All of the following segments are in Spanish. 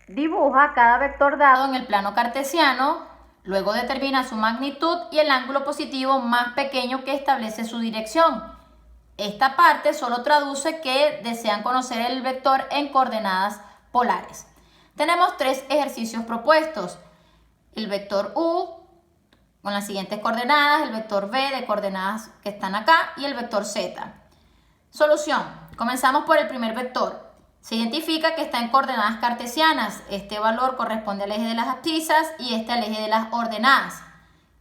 Dibuja cada vector dado en el plano cartesiano, luego determina su magnitud y el ángulo positivo más pequeño que establece su dirección. Esta parte solo traduce que desean conocer el vector en coordenadas polares. Tenemos tres ejercicios propuestos. El vector U con las siguientes coordenadas, el vector V de coordenadas que están acá y el vector Z. Solución. Comenzamos por el primer vector. Se identifica que está en coordenadas cartesianas. Este valor corresponde al eje de las abscisas y este al eje de las ordenadas.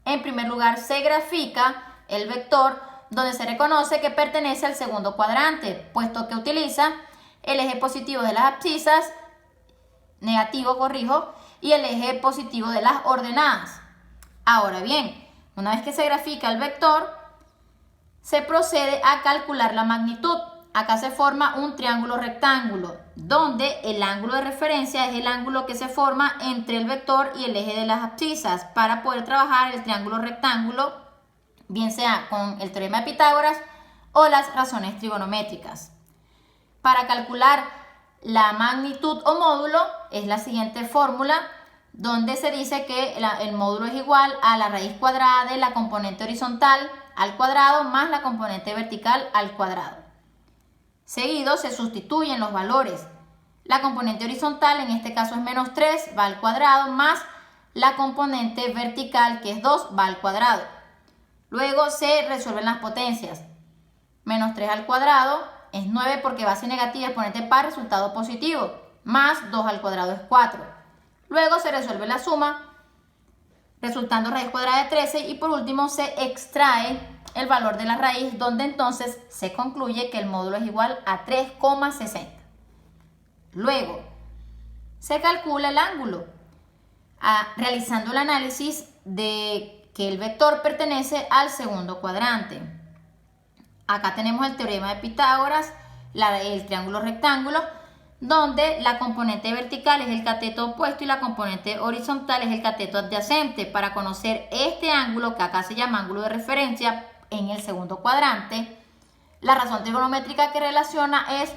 En primer lugar, se grafica el vector donde se reconoce que pertenece al segundo cuadrante, puesto que utiliza el eje positivo de las abscisas, negativo, corrijo, y el eje positivo de las ordenadas. Ahora bien, una vez que se grafica el vector, se procede a calcular la magnitud. Acá se forma un triángulo rectángulo, donde el ángulo de referencia es el ángulo que se forma entre el vector y el eje de las abscisas para poder trabajar el triángulo rectángulo, bien sea con el teorema de Pitágoras o las razones trigonométricas. Para calcular la magnitud o módulo es la siguiente fórmula, donde se dice que el módulo es igual a la raíz cuadrada de la componente horizontal al cuadrado más la componente vertical al cuadrado. Seguido se sustituyen los valores. La componente horizontal en este caso es menos 3, va al cuadrado, más la componente vertical que es 2, va al cuadrado. Luego se resuelven las potencias. Menos 3 al cuadrado es 9 porque base negativa, exponente par, resultado positivo. Más 2 al cuadrado es 4. Luego se resuelve la suma, resultando raíz cuadrada de 13. Y por último se extrae el valor de la raíz, donde entonces se concluye que el módulo es igual a 3,60. Luego se calcula el ángulo, realizando el análisis de que el vector pertenece al segundo cuadrante. Acá tenemos el teorema de Pitágoras, el triángulo rectángulo, donde la componente vertical es el cateto opuesto y la componente horizontal es el cateto adyacente. Para conocer este ángulo, que acá se llama ángulo de referencia en el segundo cuadrante, la razón trigonométrica que relaciona es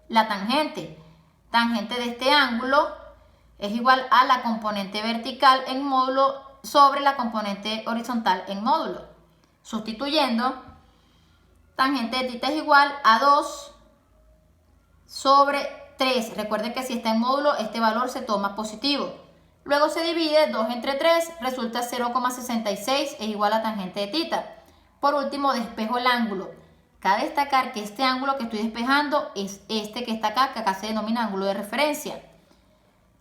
la tangente. Tangente de este ángulo es igual a la componente vertical en módulo sobre la componente horizontal en módulo. Sustituyendo, tangente de θ es igual a 2 sobre 3. Recuerden que si está en módulo, este valor se toma positivo. Luego se divide 2 entre 3, resulta 0,66, es igual a tangente de θ. Por último, despejo el ángulo. Cabe destacar que este ángulo que estoy despejando es este que está acá, que acá se denomina ángulo de referencia.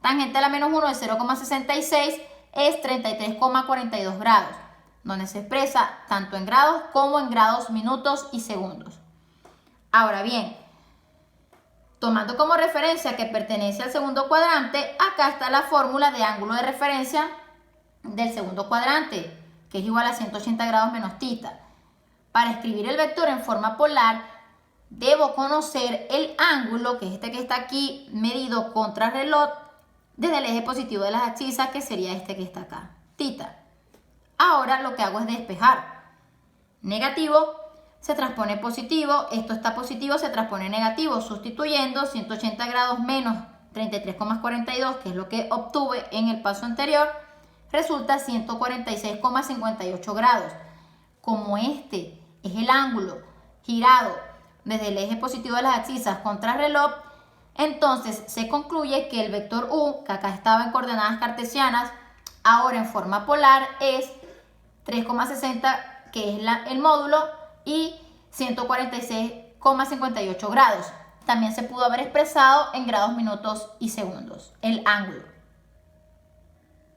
Tangente a la menos 1 de 0,66 es 33,42 grados, donde se expresa tanto en grados como en grados, minutos y segundos. Ahora bien, tomando como referencia que pertenece al segundo cuadrante, acá está la fórmula de ángulo de referencia del segundo cuadrante, que es igual a 180 grados menos θ. Para escribir el vector en forma polar, debo conocer el ángulo, que es este que está aquí, medido contra reloj, desde el eje positivo de las abscisas, que sería este que está acá, θ. Ahora lo que hago es despejar. Negativo se transpone positivo, esto está positivo, se transpone negativo, sustituyendo 180 grados menos 33,42, que es lo que obtuve en el paso anterior, resulta 146,58 grados. Como este es el ángulo girado desde el eje positivo de las abscisas contra reloj, entonces se concluye que el vector U, que acá estaba en coordenadas cartesianas, ahora en forma polar es 3,60, que es el módulo, y 146,58 grados. También se pudo haber expresado en grados, minutos y segundos el ángulo.